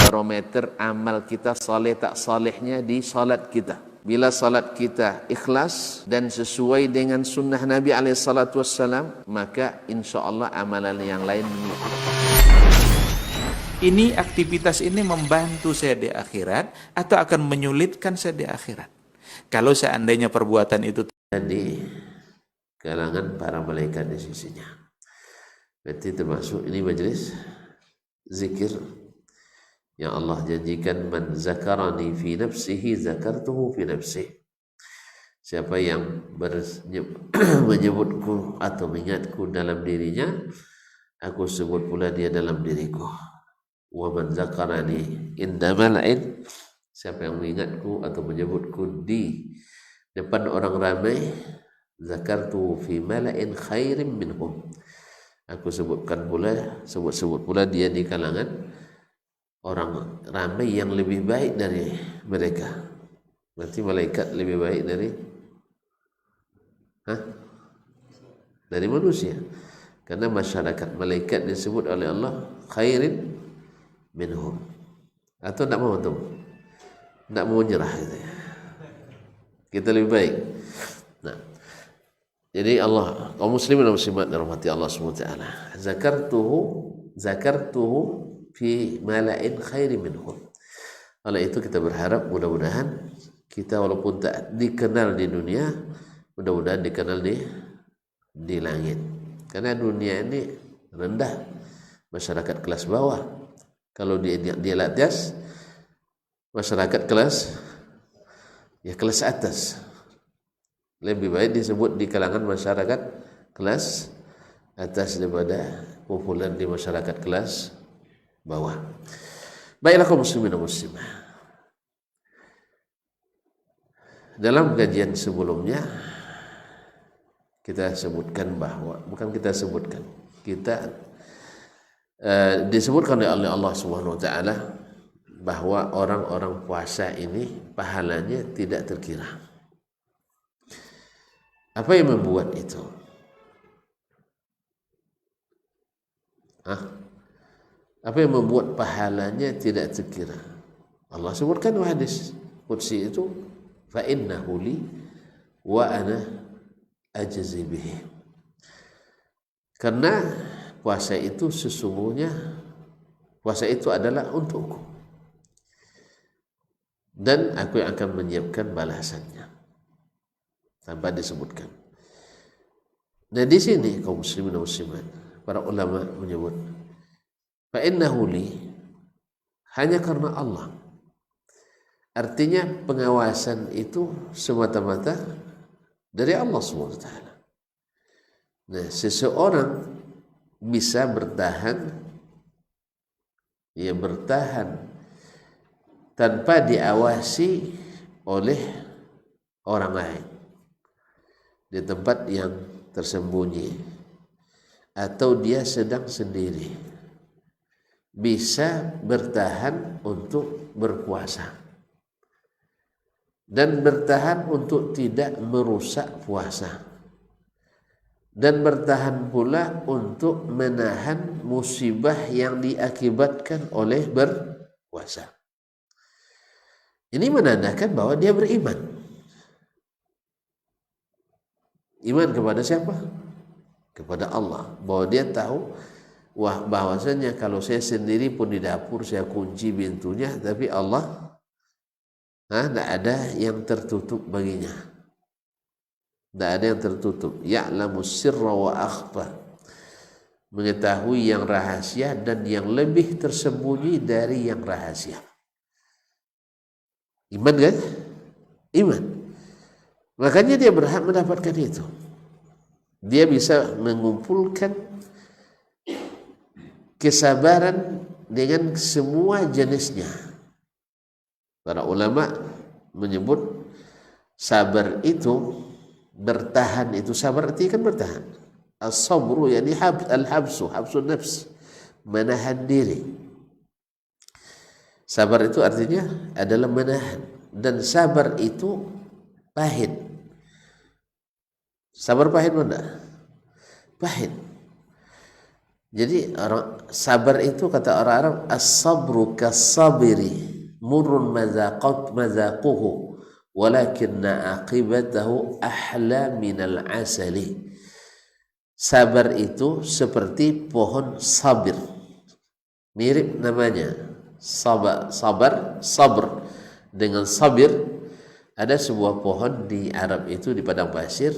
barometer amal kita saleh tak salehnya di salat kita. Bila salat kita ikhlas dan sesuai dengan sunnah Nabi SAW, maka insya Allah amalan yang lain mengikut. Ini aktivitas ini membantu saya di akhirat atau akan menyulitkan saya di akhirat? Kalau seandainya perbuatan itu di kalangan para malaikat di sisinya, berarti termasuk ini majelis zikir yang Allah janjikan, man zakarani fi nafsihi zakartuhu fi nafsihi. Siapa yang menyebutku atau mengingatku dalam dirinya, aku sebut pula dia dalam diriku. Wa man zakarani inda mala'in, siapa yang mengingatku atau menyebutku di depan orang ramai, zakartuhu fi mala'in khairim minhum, aku sebut pula dia di kalangan orang ramai yang lebih baik dari mereka. Berarti malaikat lebih baik dari manusia, karena masyarakat malaikat disebut oleh Allah khairin minhum. Atau tidak mau tidak mau nyerah gitu ya. Kita lebih baik. Nah, jadi Allah, kaum muslimin dan muslimat dirahmati Allah SWT, zakartuhu fi mala'in khairi minhum. Oleh itu kita berharap mudah-mudahan kita walaupun tak dikenal di dunia, mudah-mudahan dikenal di langit. Karena dunia ini rendah, masyarakat kelas bawah. Kalau di atas, masyarakat kelas atas. Lebih baik disebut di kalangan masyarakat kelas atas daripada populer di masyarakat kelas bawah. Baiklah kaum muslimin dan muslimah, dalam kajian sebelumnya kita sebutkan bahwa disebutkan oleh Allah Subhanahu wa taala bahwa orang-orang puasa ini pahalanya tidak terkira. Apa yang membuat itu? Apa yang membuat pahalanya tidak terkira? Allah sebutkan di hadis qudsi itu, fa innahu li wa ana ajzi bihi. Karena puasa itu adalah untukku dan aku yang akan menyiapkan balasannya, tanpa disebutkan. Nah, di sini kaum muslimin dan muslimat, para ulama menyebut fa innahu li, hanya karena Allah. Artinya pengawasan itu semata-mata dari Allah SWT. Nah, seseorang bisa bertahan tanpa diawasi oleh orang lain di tempat yang tersembunyi, atau dia sedang sendiri, bisa bertahan untuk berpuasa dan bertahan untuk tidak merusak puasa, dan bertahan pula untuk menahan musibah yang diakibatkan oleh berpuasa. Ini menandakan bahwa dia beriman. Iman kepada siapa? Kepada Allah. Bahwa dia tahu bahwasanya kalau saya sendiri pun di dapur saya kunci pintunya, tapi Allah tidak ada yang tertutup baginya. Tidak ada yang tertutup. Ya'lamu sirra wa akhfa, mengetahui yang rahasia dan yang lebih tersembunyi dari yang rahasia. Iman kan? Iman. Makanya dia berhak mendapatkan itu. Dia bisa mengumpulkan kesabaran dengan semua jenisnya. Para ulama menyebut sabar itu, bertahan itu, sabar artinya kan bertahan. As-sabru yani habsun nafs, menahan diri. Sabar itu artinya adalah menahan, dan sabar itu pahit. Sabar pahit mana? Pahit. Jadi orang sabar itu kata orang Arab as-sabru kas-sabiri murrun mazaquhu walakinna aqibatahu ahla minal asali. Sabar itu seperti pohon sabir. Mirip namanya. Sabr dengan sabir. Ada sebuah pohon di Arab itu di padang pasir,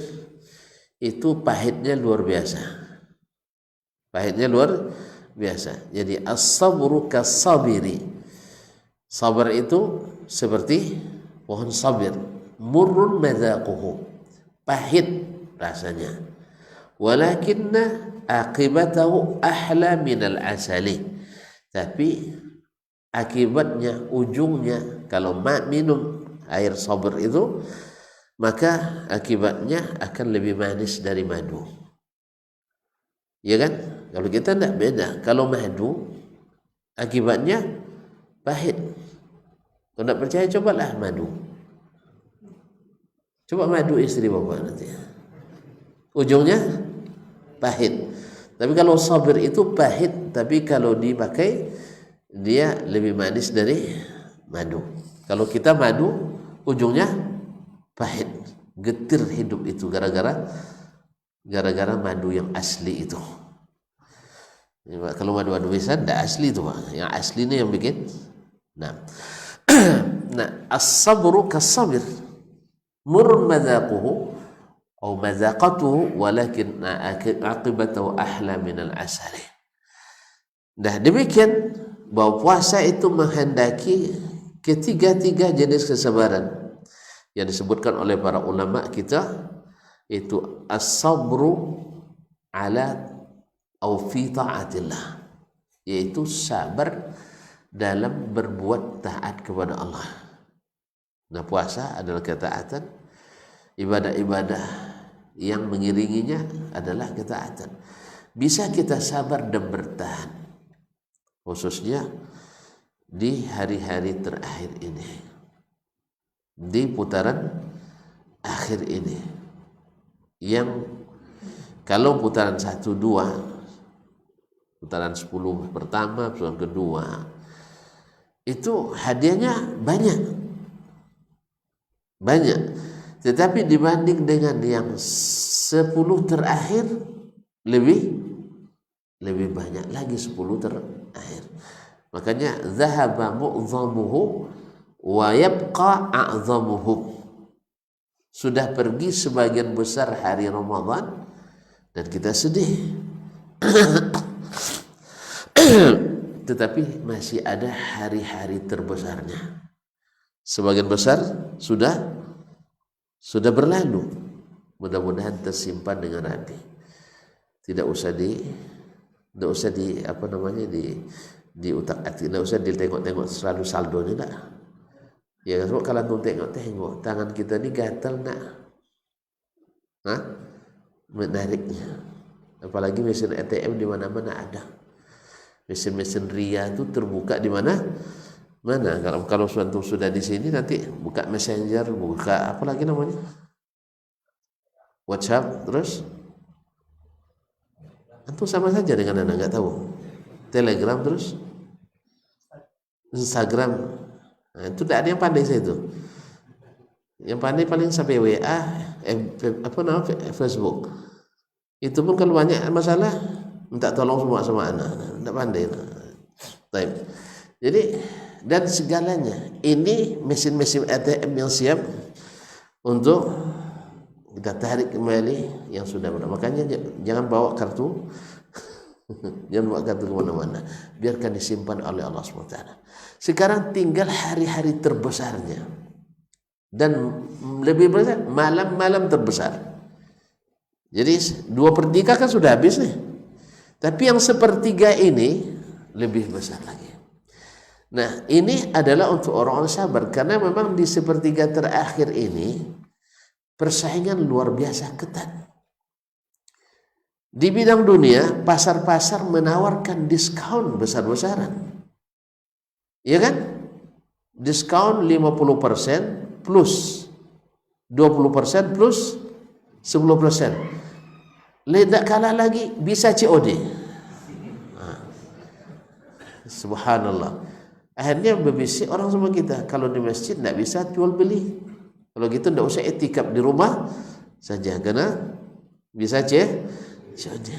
itu pahitnya luar biasa. Pahitnya luar biasa. Jadi as-sabru kas-sabiri. Sabar itu seperti pohon sabir. Murrun madzaquhu. Pahit rasanya. Walakinna aqibatahu ahla minal asali. Tapi akibatnya, ujungnya, kalau minum air sabar itu, maka akibatnya akan lebih manis dari madu. Ya kan? Kalau kita tidak beda. Kalau madu, akibatnya pahit. Kalau tidak percaya, cobalah madu. Coba madu istri bapak nanti. Ujungnya pahit. Tapi kalau sabir itu pahit, tapi kalau dipakai, dia lebih manis dari madu. Kalau kita madu, ujungnya pahit. Getir hidup itu gara-gara madu yang asli itu. Kalau madu bisa tidak asli itu, Pak. Yang asli ini yang bikin. Nah, as-sabru kas-sabir murrun madzaquhu atau madzaqatuhu walakin aqibatahu ahla minal asali. Nah, demikian bahwa puasa itu menghendaki ketiga-tiga jenis kesabaran yang disebutkan oleh para ulama kita, itu as-sabru ala au fi ta'atillah, yaitu sabar dalam berbuat taat kepada Allah. Nah, puasa adalah ketaatan, ibadah-ibadah yang mengiringinya adalah ketaatan. Bisa kita sabar dan bertahan, khususnya di hari-hari terakhir ini, di putaran akhir ini, yang kalau putaran 1-2, putaran 10 pertama, putaran kedua, itu hadiahnya banyak. Tetapi dibanding dengan yang 10 terakhir, lebih banyak lagi 10 terakhir. Makanya zahaba mu'zamuhu wa yabqa a'zamuhu. Sudah pergi sebagian besar hari Ramadan dan kita sedih. Tetapi masih ada hari-hari terbesarnya. Sebagian besar sudah berlalu. Mudah-mudahan tersimpan dengan rapi. Tidak usah di utak-atik, tidak usah ditengok-tengok selalu saldonya nak. Ya kalau tuh tengok tangan kita ini gatal nak. Menariknya. Apalagi mesin ATM di mana-mana ada. Mesin-mesin ria itu terbuka di mana? Kalau sudah di sini nanti buka Messenger, buka apa lagi namanya? WhatsApp, terus itu sama saja dengan Anda nggak tahu. Telegram, terus Instagram. Nah, itu tidak ada yang pandai saya itu. Yang pandai paling sampai WA, Facebook. Itu pun kalau banyak masalah minta tolong semua sama anak, tidak pandai. Baik. Jadi dan segalanya ini mesin-mesin ATM yang siap untuk kita tarik kembali yang sudah benar. Makanya jangan bawa kartu. Jangan bawa kartu kemana-mana. Biarkan disimpan oleh Allah SWT. Sekarang tinggal hari-hari terbesarnya. Dan lebih besar, malam-malam terbesar. Jadi 2/3 kan sudah habis nih. Tapi yang 1/3 ini lebih besar lagi. Nah, ini adalah untuk orang-orang sabar. Karena memang di 1/3 terakhir ini persaingan luar biasa ketat. Di bidang dunia, pasar-pasar menawarkan diskon besar-besaran. Iya kan? Diskon 50% plus 20% plus 10%. Tidak kalah lagi bisa COD. Subhanallah. Akhirnya berbisik orang sama kita, kalau di masjid tidak bisa jual beli. Kalau gitu tidak usah etikaf di rumah saja, karena bisa saja.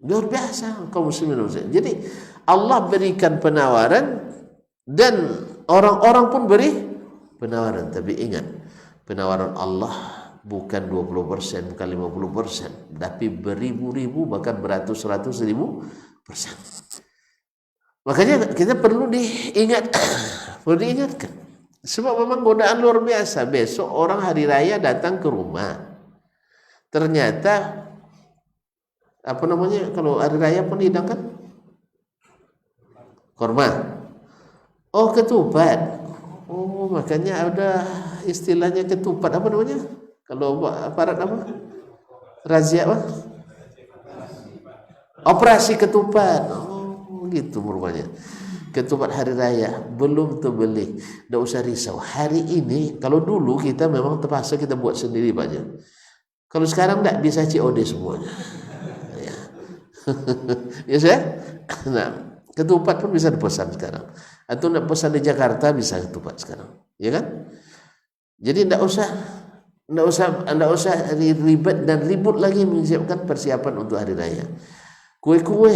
Luar biasa kaum muslimin. Jadi Allah berikan penawaran dan orang-orang pun beri penawaran. Tapi ingat, penawaran Allah bukan 20%, bukan 50%, tapi beribu-ribu, bahkan beratus-ratus ribu persen. Makanya kita perlu perlu diingatkan. Sebab memang godaan luar biasa. Besok orang hari raya datang ke rumah. Ternyata kalau hari raya pun dihidangkan korma. Oh, ketupat. Oh, makanya ada istilahnya ketupat. Apa namanya? Kalau aparat apa? Razia apa? Operasi ketupat. Oh, gitu rupanya. Ketupat hari raya belum terbeli. Tidak usah risau. Hari ini, kalau dulu kita memang terpaksa kita buat sendiri banyak. Kalau sekarang tidak bisa COD semuanya. Ya saya? Nah, ketupat pun bisa dipesan sekarang. Atau nak pesan di Jakarta bisa ketupat sekarang, ya kan? Jadi tidak usah ribet dan ribut lagi menyiapkan persiapan untuk hari raya. Kue-kue,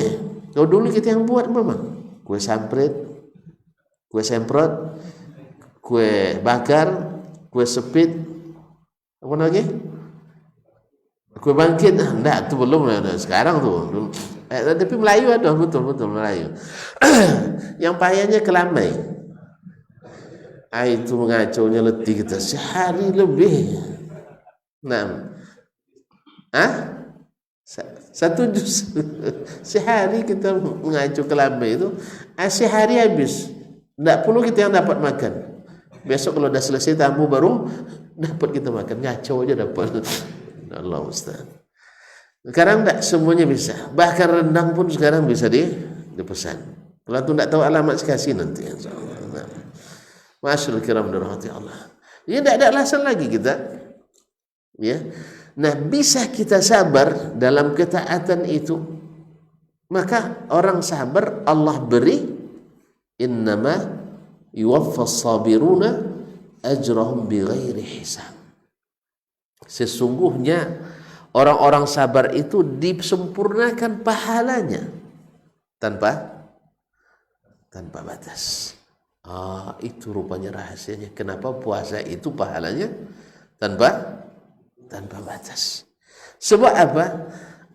kalau dulu kita yang buat memang kue samprit, kue semprot, kue bakar, kue sepit, apa lagi? Kue bangkit, enggak, itu belum. Sekarang tuh, tapi Melayu ada, betul Melayu. Yang payahnya kelamai. Itu mengacaunya letih kita sehari lebih. Nah, satu juz sehari kita mengacau kelamai itu, sehari habis. Enggak perlu kita yang dapat makan. Besok kalau dah selesai tamu baru dapat kita makan, ngacau aja dapat. Allah Ustaz. Sekarang tidak semuanya bisa. Bahkan rendang pun sekarang bisa dipesan. Kalau tu tidak tahu alamat, kasih nanti. Nah. Masyaallah kiram dirahmati Allah. Ya tidak ada alasan lagi kita. Ya. Nah, bisa kita sabar dalam ketaatan itu. Maka orang sabar Allah beri, innama yuwaffas sabiruna ajrahum bighairi hisab. Sesungguhnya orang-orang sabar itu disempurnakan pahalanya tanpa batas. Itu rupanya rahasianya. Kenapa puasa itu pahalanya tanpa batas? Sebab apa?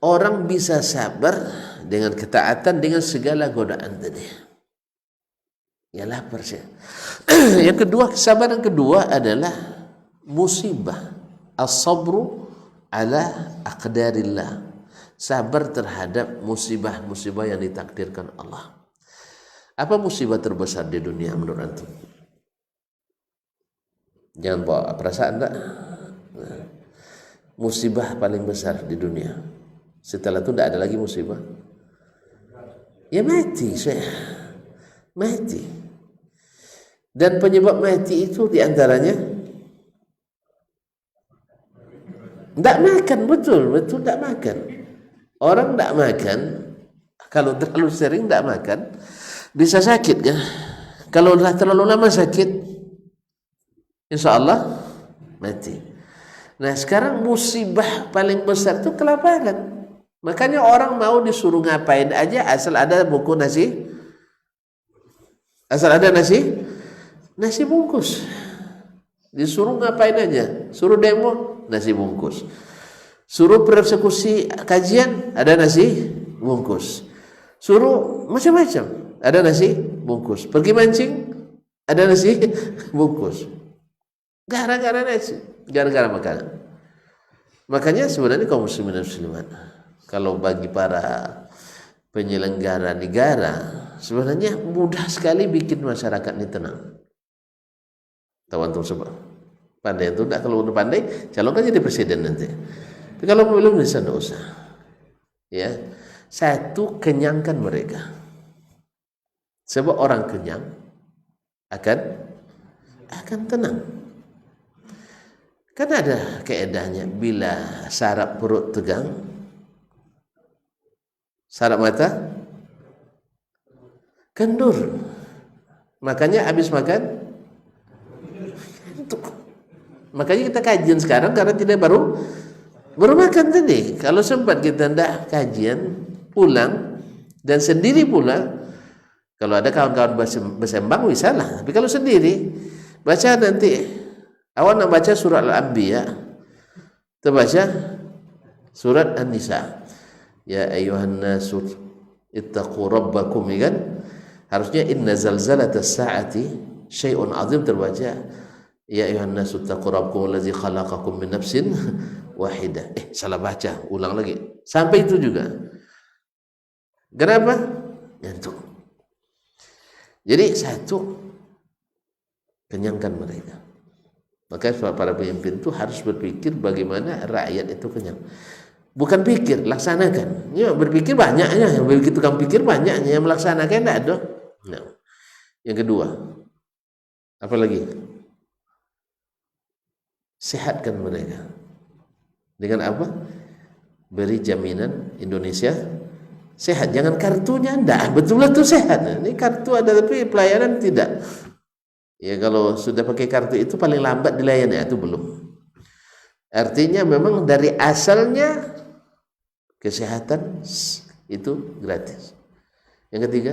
Orang bisa sabar dengan ketaatan dengan segala godaan tadi. Ya lapar sih. Yang kedua, kesabaran kedua adalah musibah. As-sabru ala aqdarillah. Sabar terhadap musibah-musibah yang ditakdirkan Allah. Apa musibah terbesar di dunia menurut antum? Jangan bawa perasaan enggak? Musibah paling besar di dunia. Setelah itu tidak ada lagi musibah. Ya mati, mati. Dan penyebab mati itu diantaranya tidak makan, betul tidak makan. Orang tidak makan, kalau terlalu sering tidak makan, bisa sakit kan? Kalau sudah terlalu lama sakit, insya Allah mati. Nah, sekarang musibah paling besar itu kelaparan. Makanya orang mau disuruh ngapain aja asal ada buku nasi, asal ada nasi bungkus. Disuruh ngapain aja, suruh demo, nasi bungkus. Suruh persekusi kajian, ada nasi bungkus. Suruh macam-macam, ada nasi bungkus. Pergi mancing, ada nasi bungkus. Gara-gara nasi, gara-gara makanan. Makanya sebenarnya kaum muslimin dan muslimat, kalau bagi para penyelenggara negara, sebenarnya mudah sekali bikin masyarakat ini tenang. Tahu antum sebab pandai itu tidak, kalau udah pandai calonkan jadi presiden nanti. Tapi kalau belum bisa tidak usah. Ya, satu, kenyangkan mereka. Sebab orang kenyang akan tenang. Kan ada kaedahnya, bila saraf perut tegang, saraf mata kendur. Makanya habis makan, makanya kita kajian sekarang karena tidak baru makan tadi. Kalau sempat kita hendak kajian pulang dan sendiri pula, kalau ada kawan-kawan bersembang bisa lah. Tapi kalau sendiri baca nanti, awal nak baca surat Al-Anbiya, terbaca surat An-Nisa. Ya ayyuhan nasu ittaqu rabbakum, kan? Harusnya inna zalzalatas saati syai'un azim, terbaca ya ayyuhan nasu ittaqu rabbakum allazi khalaqakum min nafsin wahidah. Salah baca, ulang lagi. Sampai itu juga. Kenapa? Ngantuk. Jadi satu, kenyangkan mereka. Maka para pemimpin itu harus berpikir bagaimana rakyat itu kenyang. Bukan pikir, laksanakan. Ya, berpikir banyaknya, yang begitu kamu pikir banyaknya, yang melaksanakan tidak ada. Nah. Yang kedua, apa lagi? Sehatkan mereka. Dengan apa? Beri jaminan Indonesia sehat. Jangan kartunya enggak, betul-betul sehat. Ini kartu ada tapi pelayanan tidak. Ya kalau sudah pakai kartu itu paling lambat dilayani, itu belum. Artinya memang dari asalnya kesehatan itu gratis. Yang ketiga,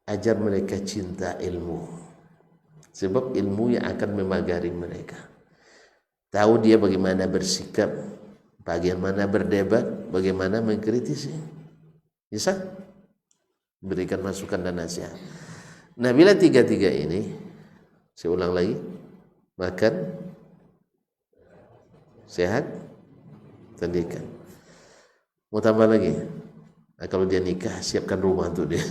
ajar mereka cinta ilmu. Sebab ilmu yang akan memagari mereka. Tahu dia bagaimana bersikap, bagaimana berdebat, bagaimana mengkritisi. Bisa? Berikan masukan dan nasihat. Nah, bila tiga-tiga ini, saya ulang lagi, makan, sehat, pendidikan. Mau tambah lagi? Nah, kalau dia nikah, siapkan rumah untuk dia.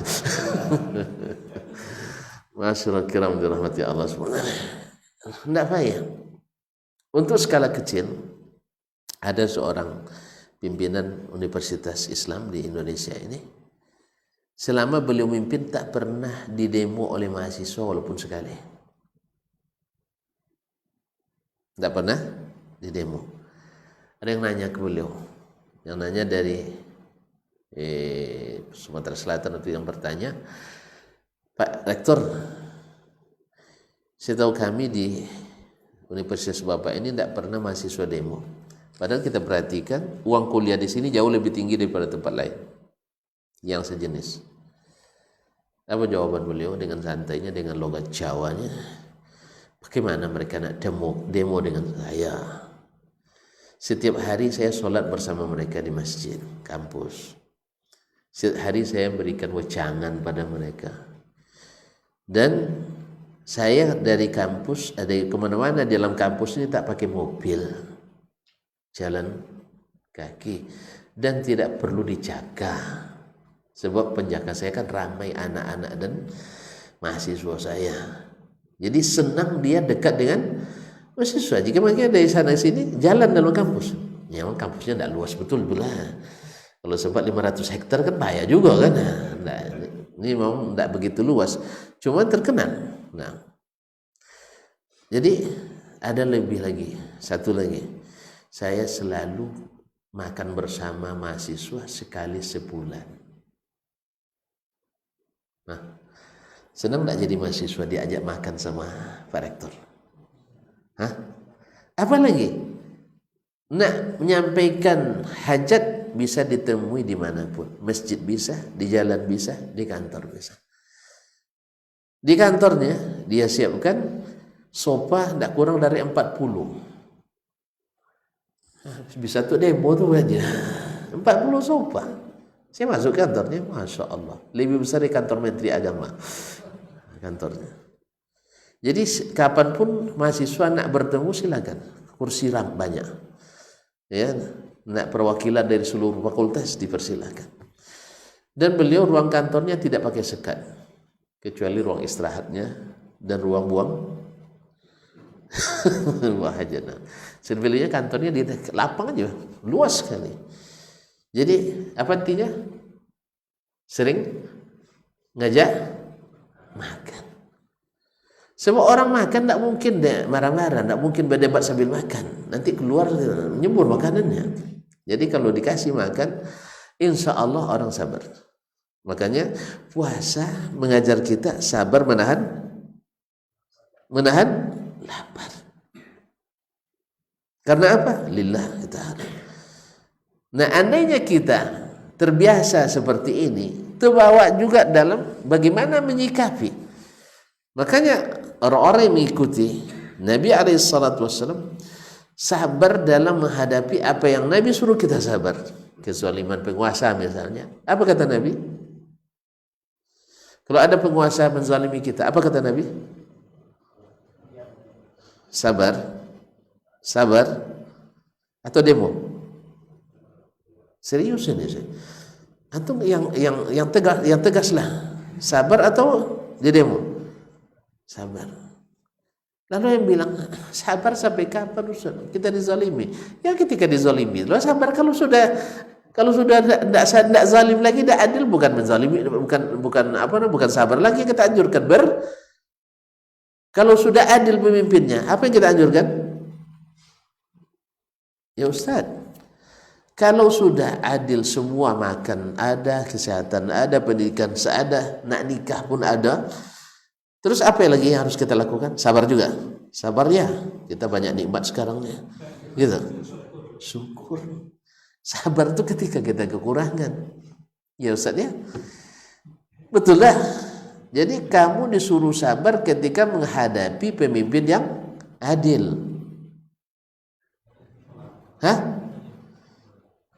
Masyaallah kiram dirahmati Allah SWT. Tidak payah. Untuk skala kecil, ada seorang pimpinan Universitas Islam di Indonesia ini. Selama beliau memimpin tak pernah didemo oleh mahasiswa walaupun sekali. Tidak pernah didemo. Ada yang nanya ke beliau. Yang nanya dari Sumatera Selatan itu yang bertanya, Pak Rektor, saya tahu kami di Universitas Bapak ini tidak pernah mahasiswa demo. Padahal kita perhatikan uang kuliah di sini jauh lebih tinggi daripada tempat lain yang sejenis. Apa jawaban beliau dengan santainya, dengan logat Jawanya? Bagaimana mereka nak demo dengan saya? Setiap hari saya sholat bersama mereka di masjid, kampus. Setiap hari saya berikan wejangan pada mereka. Dan saya dari kampus, ada kemana-mana dalam kampus ini tak pakai mobil, jalan kaki, dan tidak perlu dijaga. Sebab penjaga saya kan ramai anak-anak dan mahasiswa saya. Jadi senang dia dekat dengan mahasiswa. Jika mereka dari sana sini jalan dalam kampus, ya kampusnya tidak luas betul pula. Kalau sempat 500 hektar kan bahaya juga kan. Nah, ini memang tidak begitu luas, cuma terkenal. Nah, jadi ada lebih lagi, satu lagi. Saya selalu makan bersama mahasiswa sekali sebulan. Nah, senang tak jadi mahasiswa diajak makan sama Pak Rektor? Hah? Apa lagi? Nak menyampaikan hajat bisa ditemui dimanapun. Masjid bisa, di jalan bisa, di kantor bisa. Di kantornya dia siapkan sofa tidak kurang dari 40. Bisa tuh demo tuh aja. 40 sofa. Saya masuk kantornya, Masya Allah, lebih besar dari kantor Menteri Agama kantornya. Jadi kapanpun mahasiswa nak bertemu silakan, kursi ram banyak, ya, nak perwakilan dari seluruh fakultas dipersilakan. Dan beliau ruang kantornya tidak pakai sekat, kecuali ruang istirahatnya dan ruang buang buang hajat. Sebenarnya kantornya di lapang aja, luas sekali. Jadi apa artinya? Sering ngajak makan. Semua orang makan tidak mungkin marah-marah, tidak mungkin berdebat sambil makan. Nanti keluar menyembur makanannya. Jadi kalau dikasih makan, insya Allah orang sabar. Makanya puasa mengajar kita sabar menahan lapar. Karena apa? Lillah kita harap. Nah, andainya kita terbiasa seperti ini, terbawa juga dalam bagaimana menyikapi. Makanya orang-orang yang mengikuti Nabi SAW sabar dalam menghadapi apa yang Nabi suruh kita sabar. Kezaliman penguasa misalnya. Apa kata Nabi? Kalau ada penguasa menzalimi kita, apa kata Nabi? Sabar. Sabar atau demo? Serius ini sih. Antum yang tegaslah. Sabar atau di demo? Sabar. Lalu yang bilang sabar sampai kapan Ustaz? Kita dizalimi. Ya ketika dizalimi, lo sabar kalau sudah tidak zalim lagi, tidak adil, bukan menzalimi, bukan sabar lagi kita anjurkan kalau sudah adil pemimpinnya, apa yang kita anjurkan? Ya Ustaz, kalau sudah adil semua makan ada, kesehatan ada, pendidikan seada, nak nikah pun ada, terus apa lagi yang harus kita lakukan? Sabar juga. Sabar ya, kita banyak nikmat sekarang ya. Gitu. Syukur. Sabar itu ketika kita kekurangan. Ya Ustaz ya. Betul lah. Jadi kamu disuruh sabar ketika menghadapi pemimpin yang adil. Hah?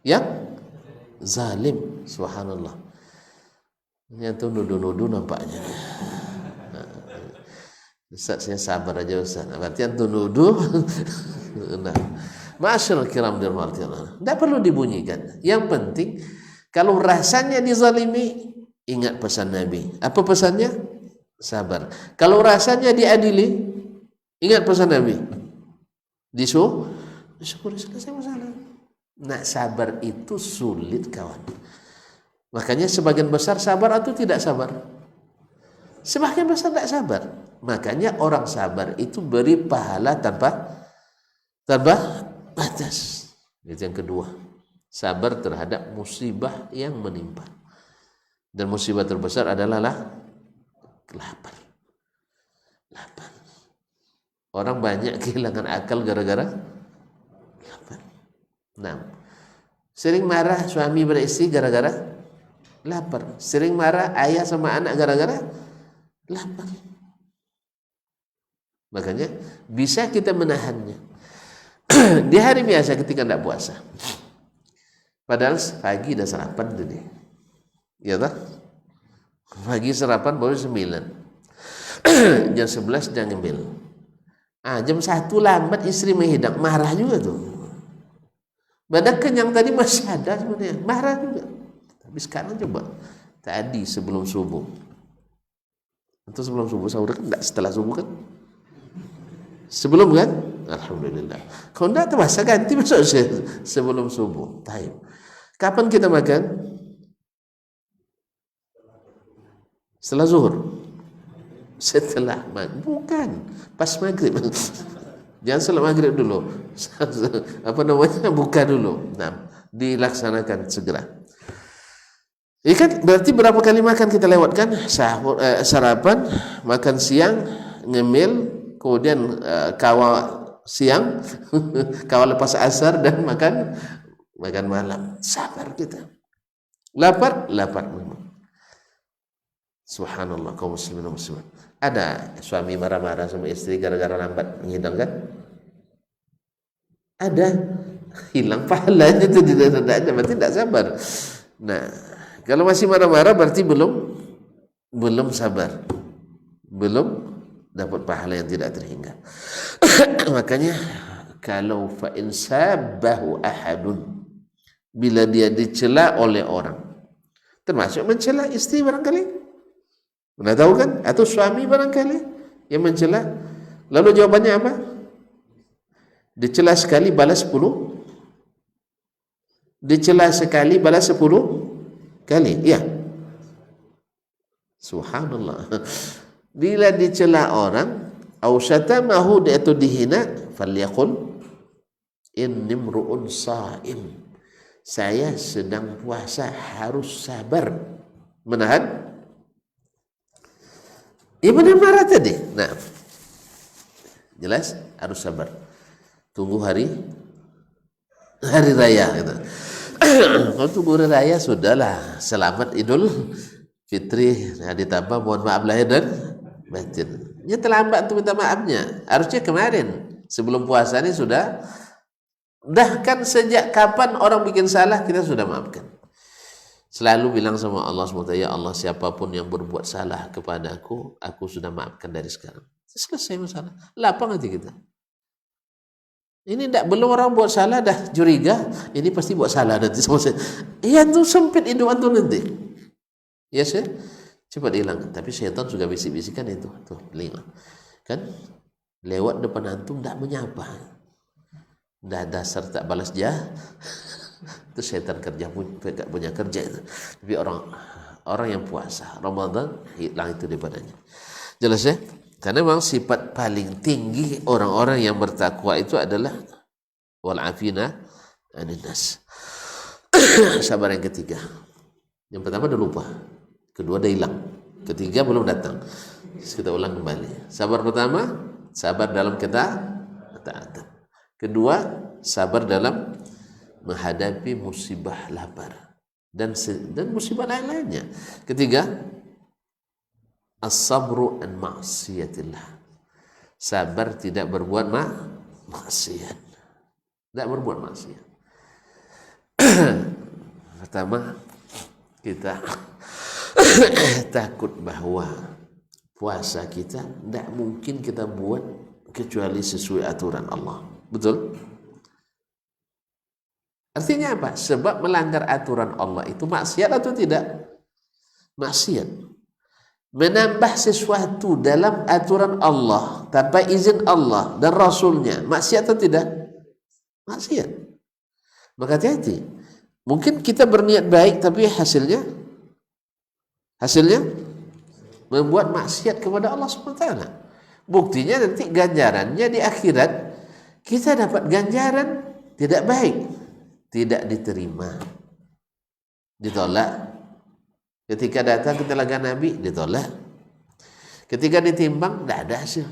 Yang zalim, subhanallah. Yang itu nuduh-nuduh nampaknya. Ustaz saya sabar aja Ustaz. Berarti yang nuduh. Nah, masyaallah kiram dirahmatillah. Tidak perlu dibunyikan. Yang penting kalau rasanya dizalimi, ingat pesan Nabi. Apa pesannya? Sabar. Kalau rasanya diadili, ingat pesan Nabi. Syukur selesai masalah. Nah, sabar itu sulit kawan. Makanya sebagian besar sabar atau tidak sabar. Sebagian besar tidak sabar. Makanya orang sabar itu beri pahala tanpa batas. Itu yang kedua. Sabar terhadap musibah yang menimpa. Dan musibah terbesar adalah lapar. Orang banyak kehilangan akal gara-gara lapar. Nah, sering marah suami pada istri gara-gara lapar. Sering marah ayah sama anak gara-gara lapar. Makanya bisa kita menahannya. Di hari biasa ketika tidak puasa. Padahal pagi dah sarapan tadi. Ya tak? Pagi sarapan baru 9. Jam 11 dia ngemil. Jam 1 lambat istri menghidang. Marah juga tuh. Badan kenyang tadi masih ada sebenarnya. Marah juga. Tapi sekarang coba. Tadi sebelum subuh. Atau sebelum subuh sahur kan? Tidak, setelah subuh kan? Sebelum kan? Alhamdulillah. Kalau tidak terpaksa ganti besok sebelum subuh. Taib. Kapan kita makan? Setelah zuhur. Setelah maghrib. Bukan. Pas maghrib. Jangan setelah maghrib dulu. Buka dulu. Nah, dilaksanakan segera. Ini kan berarti berapa kali makan kita lewatkan? Sarapan, makan siang, ngemil, kemudian kawal siang, kawal lepas asar, dan makan malam. Sabar kita. Lapar memang. Subhanallah, kaum muslimin dan muslimat. Ada suami marah-marah sama istri gara-gara lambat menghidangkan? Ada. Hilang pahalanya itu tidak ada, berarti tidak sabar. Nah, kalau masih marah-marah berarti belum sabar. Belum dapat pahala yang tidak terhingga. Makanya kalau fa in sabahu ahadun, bila dia dicela oleh orang, termasuk mencela istri barangkali. Anda tahu kan? Atau suami barangkali yang mencela. Lalu jawabannya apa? Dicela sekali balas 10. Dicela sekali balas 10 kali. Ya. Subhanallah. Bila dicela orang, au syatamahu, atau dihina, falyaqul inni mru'un sha'im. saya sedang puasa harus sabar menahan. Ya benar marah tadi. Nah, jelas harus sabar. Tunggu hari raya gitu. Kalau tunggu hari raya sudahlah, selamat Idul Fitri. Nah, ditambah mohon maaf lahir dan batin. Ya terlambat tuh minta maafnya. Harusnya kemarin sebelum puasa ini sudah. Bahkan sejak kapan orang bikin salah kita sudah maafkan. Selalu bilang sama Allah SWT, ya Allah siapapun yang berbuat salah kepadaku, aku sudah maafkan dari sekarang. Selesai masalah. Lapang hati kita. Ini belum orang buat salah dah curiga, ini pasti buat salah nanti sama saya. Iya tuh sempit hidup antum nanti. Ya sih, cepat hilang. Tapi syaitan juga bisik-bisikan itu, tuh telinga. Kan lewat depan antum tidak menyapa. Dah dasar tak balas jah. Itu setan kerja punya kerja itu. Tapi orang yang puasa Ramadan hilang itu daripadanya. Jelas ya? Karena memang sifat paling tinggi orang-orang yang bertakwa itu adalah wal afina anin nas. Sabar yang ketiga. Yang pertama udah lupa, kedua udah hilang, ketiga belum datang. Kita ulang kembali. Sabar pertama, sabar dalam ketaatan. Kedua, sabar dalam menghadapi musibah lapar dan musibah lain-lainnya. Ketiga, as-sabru an ma'siyatillah. Sabar tidak berbuat maksiat. Tidak berbuat maksiat. Pertama, kita takut bahwa puasa kita tidak mungkin kita buat kecuali sesuai aturan Allah. Betul? Artinya apa? Sebab melanggar aturan Allah itu maksiat atau tidak? Maksiat. Menambah sesuatu dalam aturan Allah tanpa izin Allah dan Rasulnya, maksiat atau tidak? Maksiat. Maka hati-hati. Mungkin kita berniat baik tapi hasilnya membuat maksiat kepada Allah SWT. Buktinya nanti ganjarannya di akhirat kita dapat ganjaran tidak baik, tidak diterima, ditolak. Ketika datang ke telaga Nabi ditolak. Ketika ditimbang tidak ada hasil.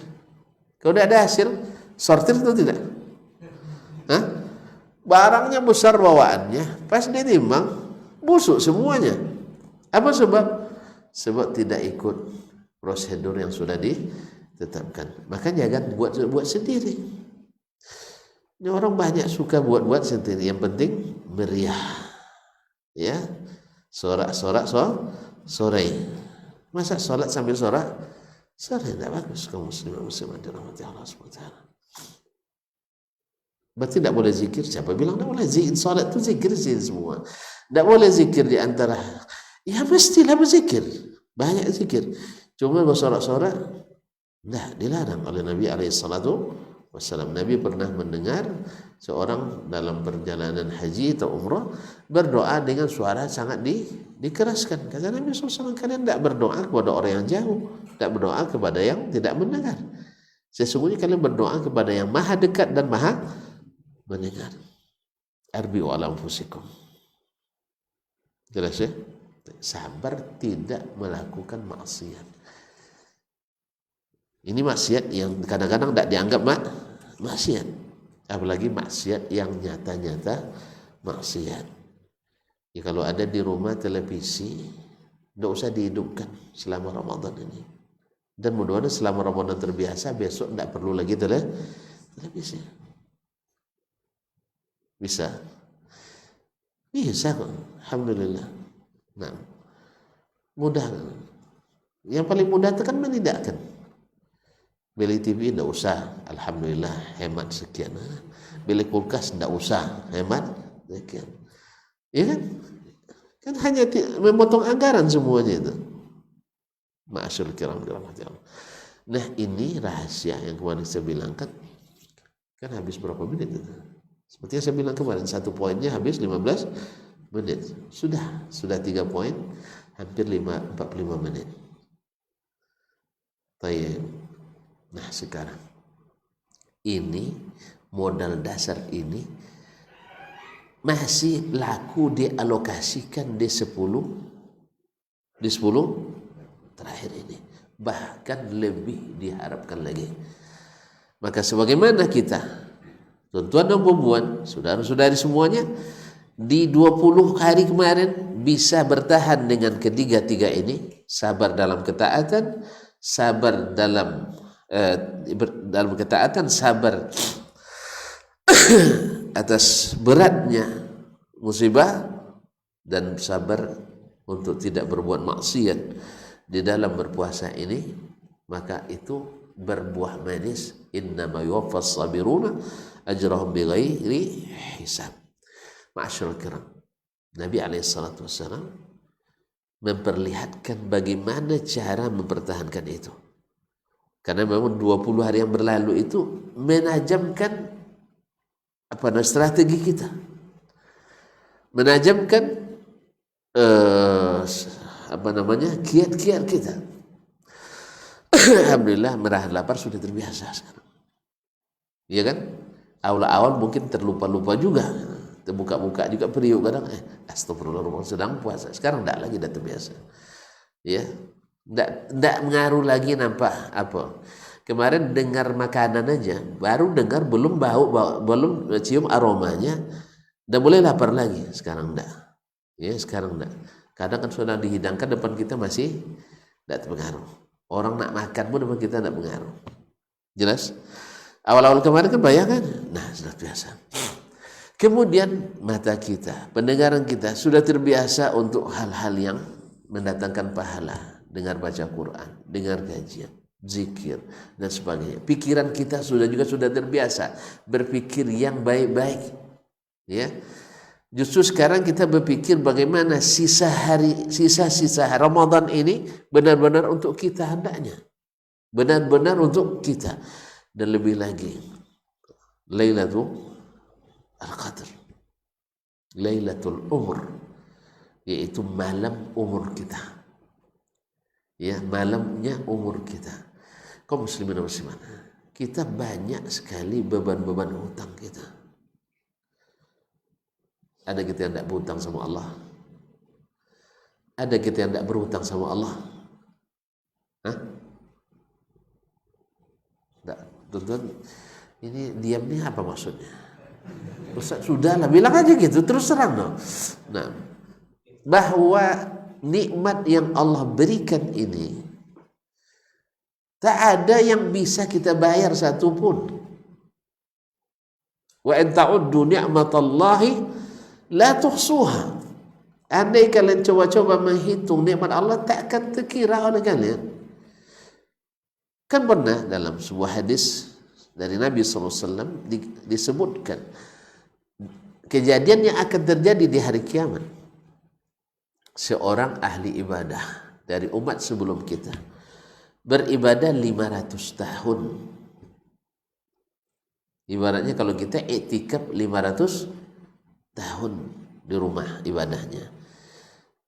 Kalau tidak ada hasil, sortir itu tidak. Hah? Barangnya besar bawaannya, pas ditimbang busuk semuanya. Apa sebab? Sebab tidak ikut prosedur yang sudah ditetapkan. Makanya jangan buat sendiri. Ini orang banyak suka buat sendiri. Yang penting meriah, ya, sorak-sorak sore. Masa sholat sambil sorak sore tidak bagus. Kaum muslimat dirahmati Allah SWT. Berarti tidak boleh zikir. Siapa bilang tidak boleh zikir? Sholat itu zikir semua. Tidak boleh zikir di antara. Ya mestilah berzikir, banyak zikir. Cuma bersorak-sorak tidak dilarang oleh Nabi SAW. Nabi pernah mendengar seorang dalam perjalanan haji atau umrah berdoa dengan suara sangat dikeraskan. Kata Nabi SAW, kalian tidak berdoa kepada orang yang jauh, tidak berdoa kepada yang tidak mendengar. Sesungguhnya kalian berdoa kepada yang maha dekat dan maha mendengar. Arbi'u ala anfusikum. Jelas ya? Sabar tidak melakukan maksiat. Ini maksiat yang kadang-kadang tidak dianggap maksiat. Apalagi maksiat yang nyata-nyata maksiat. Ya, kalau ada di rumah televisi, tidak usah dihidupkan selama Ramadan ini. Dan mudah-mudahan selama Ramadan terbiasa, besok tidak perlu lagi televisi. Bisa? Bisa kok. Alhamdulillah. Nah, mudah. Yang paling mudah itu kan menidakkan. Beli TV tidak usah, alhamdulillah hemat sekian. Beli kulkas tidak usah, hemat sekian. Ya kan? Kan hanya memotong anggaran semuanya itu. Ma'asyurul kiram dirahmati Allah. Nah, ini rahasia yang kemarin saya bilang kan habis berapa menit itu? Seperti yang saya bilang kemarin, satu poinnya habis 15 menit. Sudah 3 poin, hampir 45 menit. Baik. Nah, sekarang ini modal dasar ini masih laku dialokasikan di 10 terakhir ini, bahkan lebih diharapkan lagi. Maka sebagaimana kita, tuan-tuan dan puan, saudara-saudari semuanya, di 20 hari kemarin bisa bertahan dengan ketiga-tiga ini, sabar dalam ketaatan, sabar dalam ketaatan, sabar atas beratnya musibah, dan sabar untuk tidak berbuat maksiat di dalam berpuasa ini. Maka itu berbuah manis. Innama yuwaffas sabiruna ajrahum bighairi hisab. Ma'asyiral kiram, Nabi alaihissalatu wassalam memperlihatkan bagaimana cara mempertahankan itu. Karena memang 20 hari yang berlalu itu menajamkan strategi kita, menajamkan kiat-kiat kita. Alhamdulillah, merahan lapar sudah terbiasa sekarang. Iya kan? Awal-awal mungkin terlupa-lupa juga, terbuka-buka juga periuk kadang, astagfirullah, sedang puasa. Sekarang tidak lagi, sudah terbiasa. Ya, tidak mengaruh lagi nampak apa. Kemarin dengar makanan aja, baru dengar belum belum cium aromanya, udah mulai lapar lagi. Sekarang enggak. Ya, sekarang enggak. Kadang kan sudah dihidangkan depan kita masih tidak terpengaruh. Orang nak makan pun depan kita tidak pengaruh. Jelas? Awal-awal kemarin kan bayangkan, nah sudah biasa. Kemudian mata kita, pendengaran kita sudah terbiasa untuk hal-hal yang mendatangkan pahala. Dengar baca Quran, dengar kajian, zikir, dan sebagainya. Pikiran kita sudah terbiasa berpikir yang baik-baik. Ya. Justru sekarang kita berpikir bagaimana sisa Ramadan ini benar-benar untuk kita hendaknya. Benar-benar untuk kita. Dan lebih lagi, Lailatul Qadar, Lailatul Umur, yaitu malam umur kita. Ya, malamnya umur kita. Kaum muslimin dan muslimat, kita banyak sekali beban-beban hutang kita. Ada kita yang tidak berhutang sama Allah, ada kita yang tidak berhutang sama Allah. Tidak, tuan-tuan, ini diamnya apa maksudnya? Ustaz, sudahlah, bilang aja gitu, terus terang dong. Nah, bahwa nikmat yang Allah berikan ini tak ada yang bisa kita bayar satupun. Wa in ta'uddu ni'matallahi la tuhsuha. Andai kalian coba-coba menghitung nikmat Allah, tak akan terkira oleh kalian. Kan pernah dalam sebuah hadis dari Nabi SAW disebutkan kejadian yang akan terjadi di hari kiamat. Seorang ahli ibadah dari umat sebelum kita beribadah 500 tahun. Ibaratnya kalau kita iktikaf 500 tahun di rumah ibadahnya.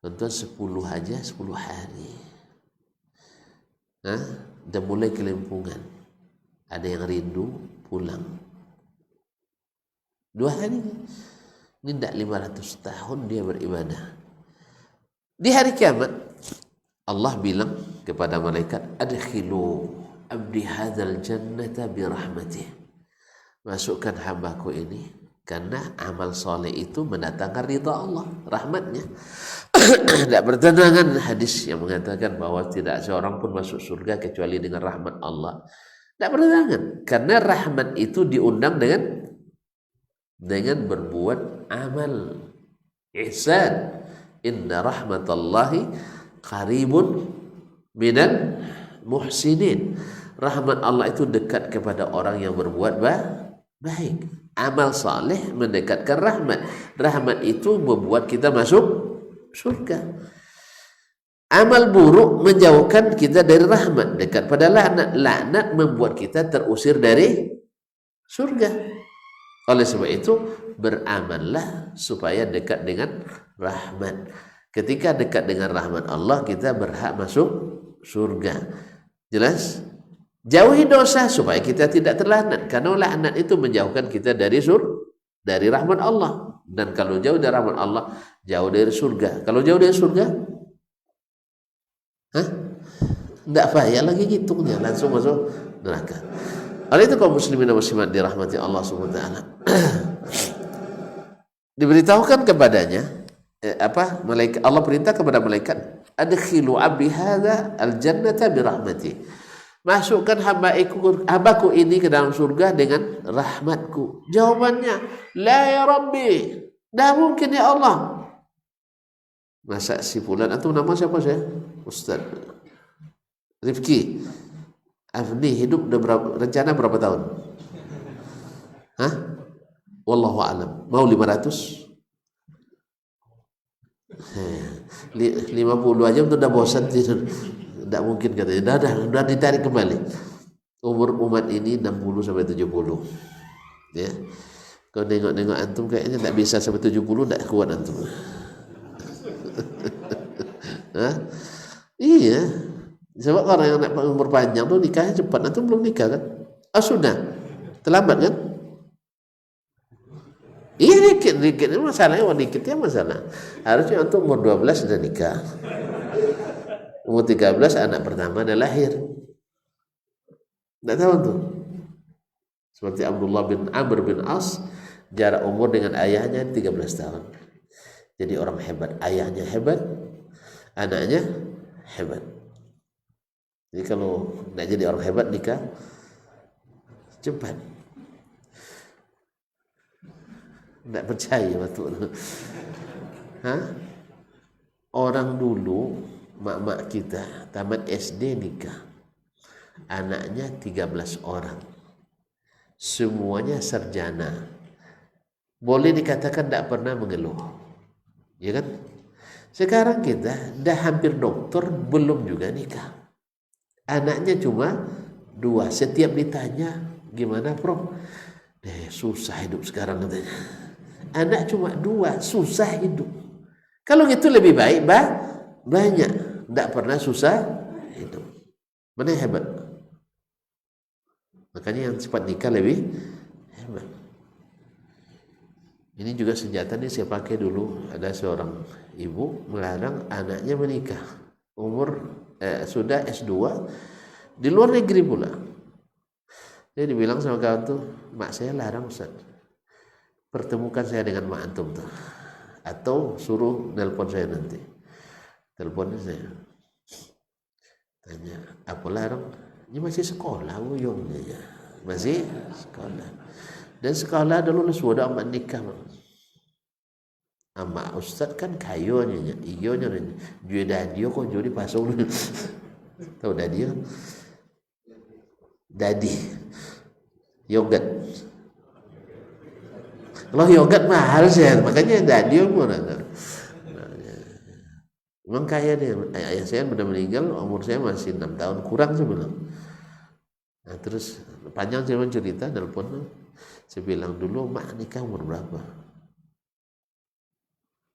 Tentu 10 aja 10 hari. Udah mulai kelimpungan. Ada yang rindu pulang. 2 hari. Ini tidak 500 tahun dia beribadah. Di hari kiamat Allah bilang kepada malaikat, adkhilu abdi hadzal jannata bi rahmatih. Masukkan hambaku ini, karena amal soleh itu mendatangkan ridha Allah, rahmatnya. Tidak bertentangan hadis yang mengatakan bahwa tidak seorang pun masuk surga kecuali dengan rahmat Allah. Tidak bertentangan, karena rahmat itu diundang dengan berbuat amal ihsan. Inna rahmatallahi qaribun minal muhsinin. Rahmat Allah itu dekat kepada orang yang berbuat baik. Amal saleh mendekatkan rahmat. Rahmat itu membuat kita masuk surga. Amal buruk menjauhkan kita dari rahmat, dekat pada laknat. Laknat membuat kita terusir dari surga. Oleh sebab itu, beramallah supaya dekat dengan rahmat. Ketika dekat dengan rahmat Allah, kita berhak masuk surga. Jelas? Jauhi dosa supaya kita tidak terlaknat. Karena laknat itu menjauhkan kita dari rahmat Allah. Dan kalau jauh dari rahmat Allah, jauh dari surga. Kalau jauh dari surga, tidak payah lagi ngitungnya, langsung masuk neraka. Oleh itu kaum muslimin dan muslimat dirahmati Allah Subhanahu wa taala. Diberitahukan kepadanya malaikat, Allah perintah kepada malaikat, adkhilu abdi hadza aljannata birahmati. Masukkan hambaku ini ke dalam surga dengan rahmatku. Jawabannya, la ya Rabbi, dah mungkin ya Allah. Masa si fulan, antum nama siapa saya? Ustaz Rifki. Afni hidup udah rencana berapa tahun? Hah? Wallahu a'lam. Mau 500? 50 aja udah bosan tidur. Tidak mungkin katanya. Dah ditarik kembali. Umur umat ini 60 sampai 70. Ya. Kalau nengok antum kayaknya tak bisa sampai 70, tak kuat antum. Hah? Iya. Sebab orang yang nak umur panjang tuh nikahnya cepat. Antum belum nikah kan? Sudah. Terlambat kan? Iya dikit ini masalahnya, dikitnya masalah. Harusnya antum umur 12 sudah nikah. Umur 13 anak pertama dah lahir. Tak tahu tuh. Seperti Abdullah bin Amr bin As, jarak umur dengan ayahnya 13 tahun. Jadi orang hebat. Ayahnya hebat, anaknya hebat. Jadi kalau nak jadi orang hebat nikah cepat. Tak percaya betul. Orang dulu mak-mak kita tamat SD nikah, anaknya 13 orang, semuanya sarjana, boleh dikatakan tak pernah mengeluh, ya kan? Sekarang kita dah hampir doktor, belum juga nikah, anaknya cuma 2. Setiap ditanya gimana Prof, susah hidup sekarang katanya, anak cuma 2, susah hidup. Kalau gitu lebih baik banyak, tidak pernah susah hidup. Mana yang hebat? Makanya yang cepat nikah lebih hebat. Ini juga senjata nih saya pakai dulu. Ada seorang ibu melarang anaknya menikah, umur sudah S2 di luar negeri pula. Dia dibilang sama kawan tuh, mak saya larang Ustaz, pertemukan saya dengan mak antum tuh, atau suruh nelpon saya nanti. Teleponnya saya tanya, apa larang? Ini masih sekolah uyungnya ya. Masih sekolah. Dan sekolah dah lulus, sudah amat nikah. Ama Ustaz kan kayonya, iyonya, jual dadio kok jadi pasang. Tahu dadio? Dadi yogurt. Kalau yogurt mahal sih, makanya dadio murah. Memang kaya dia. Ayah saya sudah meninggal, umur saya masih 6 tahun kurang sebenarnya. Nah, terus panjang saya cerita, telepon. Saya bilang dulu, mak nikah umur berapa?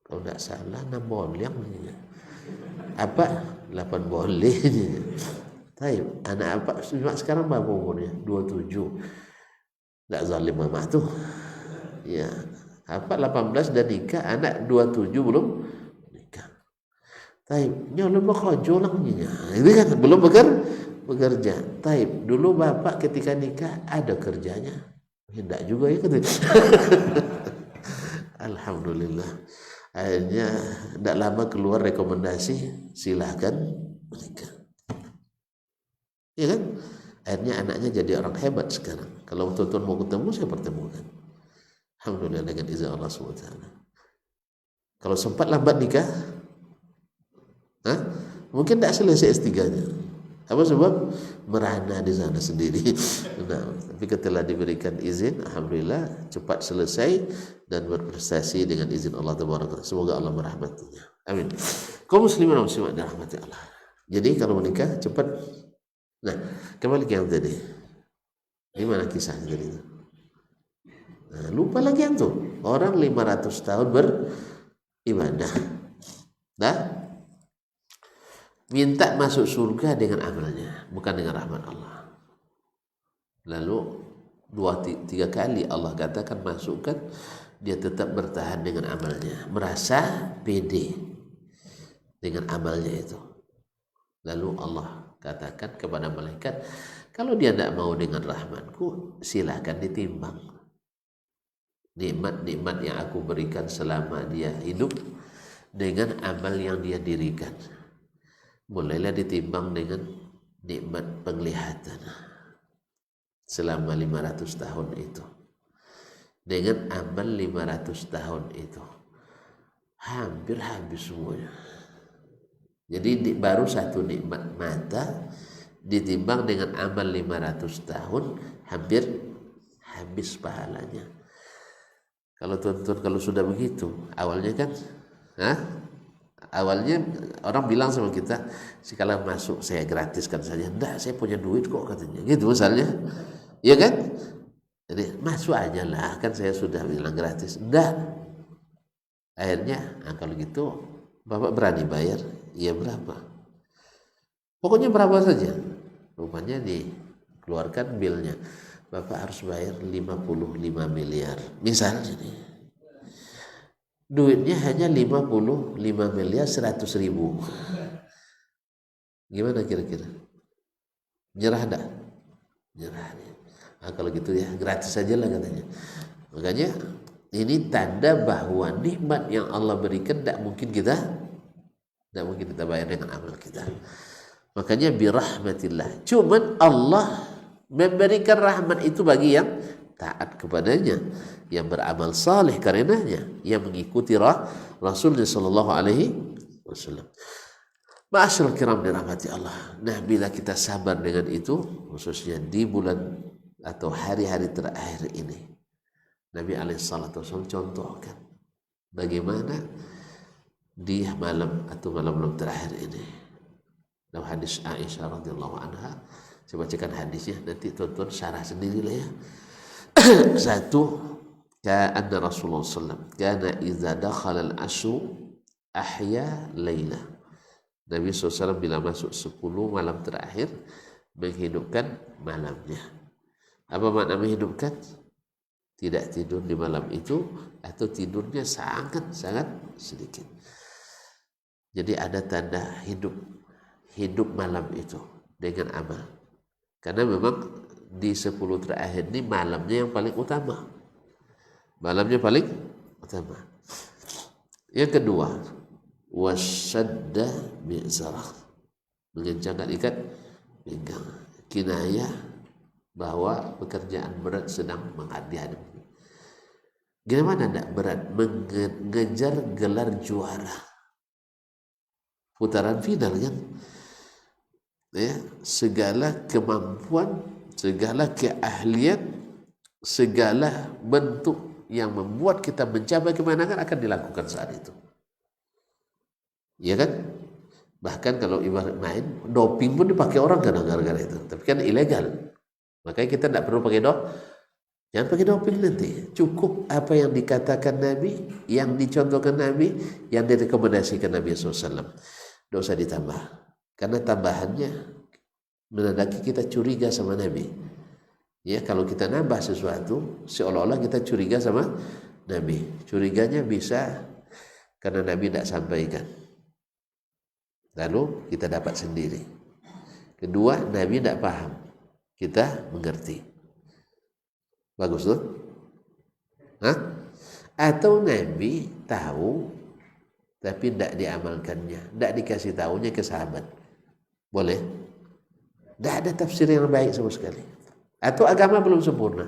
Kalau tidak salah 6 boleh. Apa? 8 boleh. Tapi anak apa? Sekarang berapa umurnya? 27. Tidak zalim mama tuh. Ya, apa 18 dan nikah, anak 27 belum nikah. Taib, nyolong bekerja langnya. Itu kan belum bekerja. Taib, dulu bapak ketika nikah ada kerjanya. Tidak juga ya kata. Alhamdulillah. Akhirnya tidak lama keluar rekomendasi, silahkan menikah. Ya kan? Akhirnya anaknya jadi orang hebat sekarang. Kalau tuan-tuan mau ketemu, saya pertemukan. Alhamdulillah dengan izin Allah SWT. Kalau sempat lambat nikah, mungkin tidak selesai S3-nya. Apa sebab? Merana di sana sendiri. Nah, tapi ketika diberikan izin, alhamdulillah cepat selesai dan berprestasi dengan izin Allah Taala. Semoga Allah merahmatinya. Amin. Kaum muslimin dan muslimat dirahmati Allah. Jadi kalau menikah cepat. Nah, kembali ke yang tadi. Gimana kisahnya tadi? Nah, lupa lagi yang tuh. Orang 500 tahun beribadah. Nah, minta masuk surga dengan amalnya, bukan dengan rahmat Allah. Lalu 2-3 kali Allah katakan masukkan dia tetap bertahan dengan amalnya, merasa pede dengan amalnya itu. Lalu Allah katakan kepada malaikat, kalau dia tidak mau dengan rahmatku, silakan ditimbang nikmat-nikmat yang aku berikan selama dia hidup dengan amal yang dia dirikan. Mulailah ditimbang dengan nikmat penglihatan selama 500 tahun itu, dengan amal 500 tahun itu, hampir habis semuanya. Jadi baru satu nikmat mata ditimbang dengan amal 500 tahun, hampir habis pahalanya. Kalau tuan-tuan kalau sudah begitu, awalnya kan, awalnya orang bilang sama kita, sekali masuk saya gratiskan saja. Enggak, saya punya duit kok katanya. Gitu misalnya, iya kan? Jadi masuk aja lah, kan saya sudah bilang gratis. Enggak. Akhirnya, kalau gitu, Bapak berani bayar? Iya berapa? Pokoknya berapa saja. Rupanya dikeluarkan bilnya. Bapak harus bayar 55 miliar. Misalnya nih. Duitnya hanya 55 miliar 100 ribu. Gimana kira-kira? Nyerah enggak? Nyerah. Kalau gitu ya gratis saja lah katanya. Makanya ini tanda bahwa nikmat yang Allah berikan tidak mungkin kita bayar dengan amal kita. Makanya birahmatillah. Cuman Allah memberikan rahmat itu bagi yang taat kepadanya, yang beramal saleh karenanya, yang mengikuti Rasulullah sallallahu alaihi wasallam. Ma'asyiral kiram dirahmati Allah. Nah, bila kita sabar dengan itu, khususnya di bulan atau hari-hari terakhir ini, Nabi alaihi salatu wasallam contohkan bagaimana di malam atau malam-malam terakhir ini. Dalam hadis Aisyah radhiyallahu anha, saya bacakan hadisnya, nanti tonton syarah sendirilah ya. Satu, kana Rasulullah sallallahu kana idza dakhala al-ashu ahya laila. Nabi SAW bila masuk 10 malam terakhir menghidupkan malamnya. Apa makna menghidupkan? Tidak tidur di malam itu atau tidurnya sangat sedikit. Jadi ada tanda hidup malam itu dengan amal. Karena memang di 10 terakhir ini malamnya yang paling utama. Malamnya paling utama. Yang kedua, wasadda bi'zarah, mengencangkan ikat pinggang. Kinayah bahwa pekerjaan berat sedang dihadapi. Gimana tidak berat? Mengejar gelar juara, putaran final kan? Ya, segala kemampuan, segala keahlian, segala bentuk yang membuat kita mencapai kemenangan akan dilakukan saat itu. Ya kan? Bahkan kalau ibarat main, doping pun dipakai orang kadang-kadang itu. Tapi kan ilegal. Makanya kita tidak perlu pakai jangan pakai doping nanti. Cukup apa yang dikatakan Nabi, yang dicontohkan Nabi, yang direkomendasikan Nabi SAW. Tidak usah ditambah. Karena tambahannya menandai kita curiga sama Nabi. Ya, kalau kita nambah sesuatu, seolah-olah kita curiga sama Nabi. Curiganya bisa karena Nabi tidak sampaikan. Lalu kita dapat sendiri. Kedua, Nabi tidak paham, kita mengerti. Bagus tuh? Atau Nabi tahu tapi tidak diamalkannya, tidak dikasih tahunya ke sahabat. Boleh? Tidak ada tafsir yang baik sama sekali. Atau agama belum sempurna.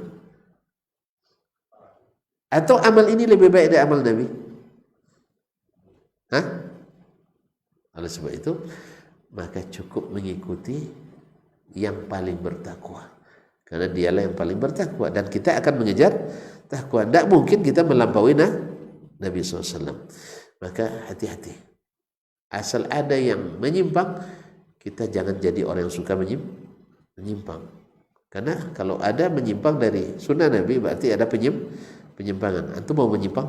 Atau amal ini lebih baik dari amal Nabi. Oleh sebab itu, maka cukup mengikuti yang paling bertakwa. Karena dialah yang paling bertakwa. Dan kita akan mengejar takwa. Tidak mungkin kita melampaui Nabi SAW. Maka hati-hati. Asal ada yang menyimpang, kita jangan jadi orang yang suka menyimpang. Karena kalau ada menyimpang dari sunnah Nabi, berarti ada penyimpangan. Antum mau menyimpang?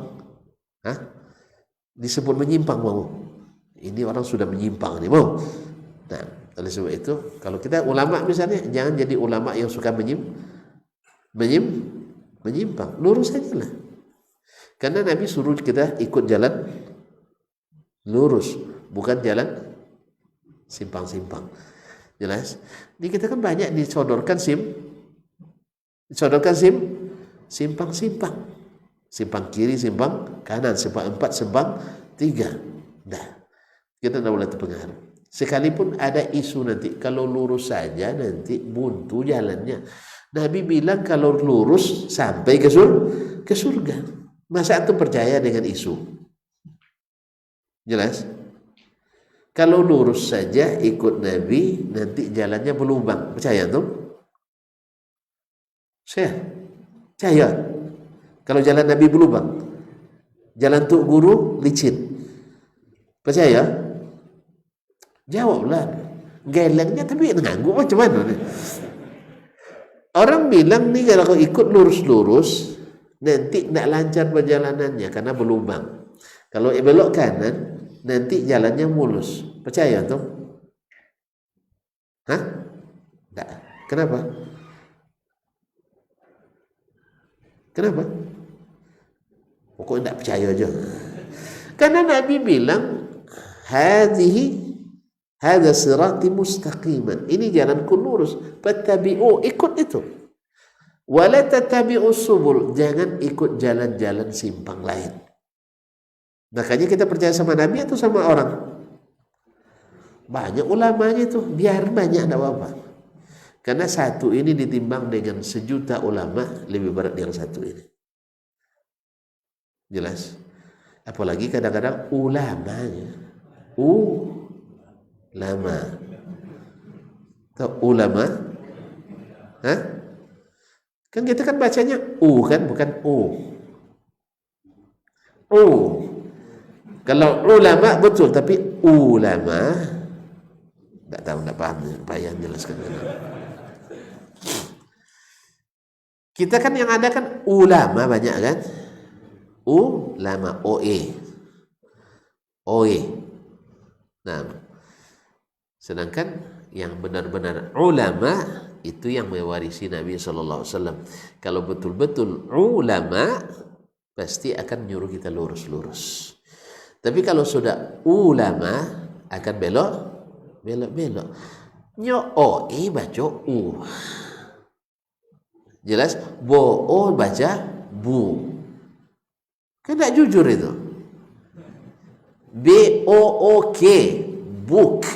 Disebut menyimpang mau? Ini orang sudah menyimpang nih, mau? Nah, oleh sebab itu, kalau kita ulama misalnya, jangan jadi ulama yang suka menyimpang. Lurus saja lah. Karena Nabi suruh kita ikut jalan lurus, bukan jalan simpang-simpang. Jelas? Di kita kan banyak disodorkan simpang-simpang. Simpang kiri, simpang kanan, simpang 4, simpang 3. Dah. Kita tidak boleh terpengaruh. Sekalipun ada isu nanti, kalau lurus saja nanti buntu jalannya. Nabi bilang kalau lurus sampai ke surga. Masa antum percaya dengan isu? Jelas? Kalau lurus saja ikut Nabi, nanti jalannya berlubang. Percaya antum? Saya percaya. Kalau jalan Nabi berlubang, jalan Tuk Guru licin. Percaya? Jawablah. Gelengnya tapi nganggu macam mana nih? Orang bilang nih kalau ikut lurus-lurus nanti tidak lancar perjalanannya karena berlubang. Kalau belok kanan nanti jalannya mulus. Percaya tuh? Hah? Tidak. Kenapa? Kenapa? Pokoknya tidak percaya aja. Karena Nabi bilang hadza sirati mustaqiman. Ini jalanku lurus. Fattabi'u, ikut itu. Wala tattabi'us subul, jangan ikut jalan-jalan simpang lain. Makanya kita percaya sama Nabi atau sama orang? Banyak ulamanya itu, biar banyak tidak apa-apa. Karena satu ini ditimbang dengan 1.000.000 ulama lebih berat yang satu ini. Jelas? Apalagi kadang-kadang ulamanya. Ulama. Tahu ulama? Hah? Kan kita kan bacanya kan, bukan u. Kalau ulama betul, tapi ulama tidak tahu, tidak paham, payah jelaskan. Kita kan yang ada kan ulama banyak kan, ulama oe. Nah, sedangkan yang benar-benar ulama itu yang mewarisi Nabi SAW. Kalau betul-betul ulama pasti akan nyuruh kita lurus-lurus. Tapi kalau sudah ulama akan belok. Nyo baca u. Jelas? Baca bu. Kan tidak jujur itu. BOOK, book.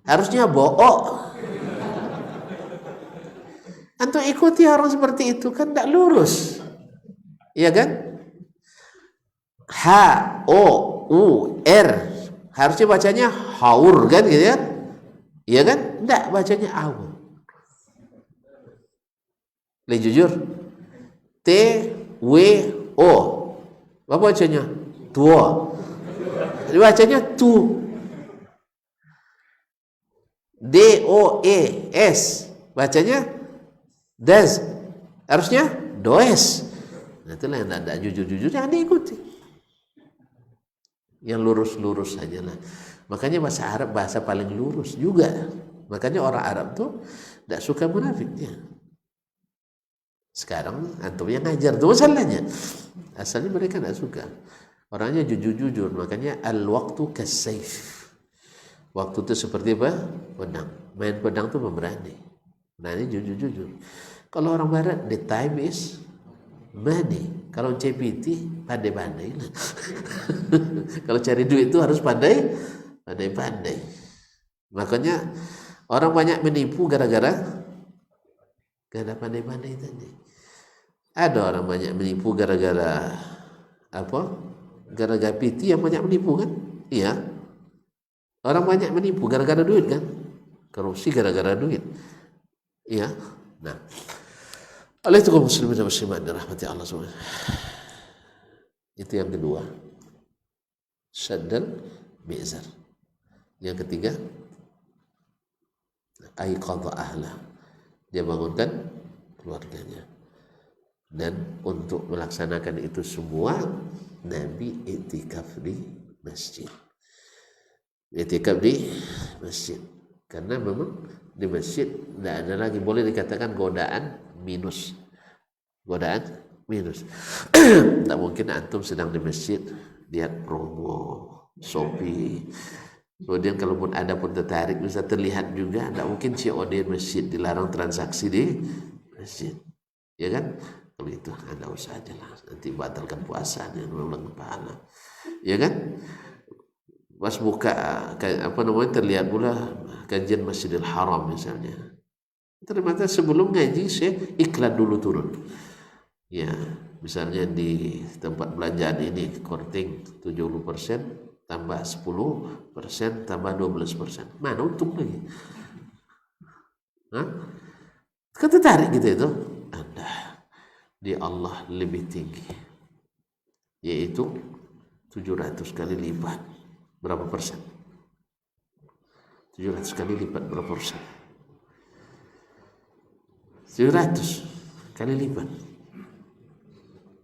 Harusnya Antum ikuti orang seperti itu kan tidak lurus. Iya kan? HOUR. Harusnya bacanya haur kan gitu kan? Iya kan? Tidak, bacanya aur. Lebih jujur. TWO. Apa bacanya? Tua. Bacanya tu. DOES. Bacanya das. Harusnya does. Nah, itulah yang tidak jujur-jujur yang diikuti. Yang lurus-lurus saja lah. Makanya bahasa Arab bahasa paling lurus juga. Makanya orang Arab tuh tidak suka munafiknya. Sekarang antum yang ngajar tuh masalahnya. Asalnya mereka tidak suka. Orangnya jujur-jujur. Makanya al-waqtu kas-sayf. Waktu itu seperti apa? Pedang. Main pedang tuh pemberani. Nah ini jujur-jujur. Kalau orang barat, the time is money. Kalau CPT, pandai-pandai lah. Kalau cari duit itu harus pandai-pandai. Makanya orang banyak menipu gara-gara pandai-pandai tadi. Ada orang banyak menipu gara-gara apa? Gara-gara PT yang banyak menipu kan? Iya. Orang banyak menipu gara-gara duit kan? Korupsi gara-gara duit. Iya. Nah, oleh itu kaum muslimin dan muslimat dirahmati Allah SWT. Itu yang kedua. Syaddal mi'zar. Yang ketiga, aiqadha ahla. Dia bangunkan keluarganya. Dan untuk melaksanakan itu semua, Nabi i'tikaf di masjid. I'tikaf di masjid. Karena memang di masjid tidak ada lagi, boleh dikatakan godaan minus. Godaan minus. Tak mungkin antum sedang di masjid lihat promo Shopee, kemudian kalaupun ada pun tertarik bisa terlihat juga. Tak mungkin COD masjid, dilarang transaksi di masjid, ya kan? Kalau itu Anda usah aja lah, nanti batalkan puasa dan mengulang pahala, ya kan? Pas buka terlihat pula kajian Masjidil Haram misalnya, ternyata sebelum ngaji saya iklan dulu turun, ya misalnya di tempat belanjaan ini korting 70% tambah 10% tambah 12%, mana untung lagi? Kan tertarik gitu itu. Anda di Allah lebih tinggi, yaitu 700 kali lipat. Berapa persen? 700 kali lipat berapa persen? 700 kali lipat.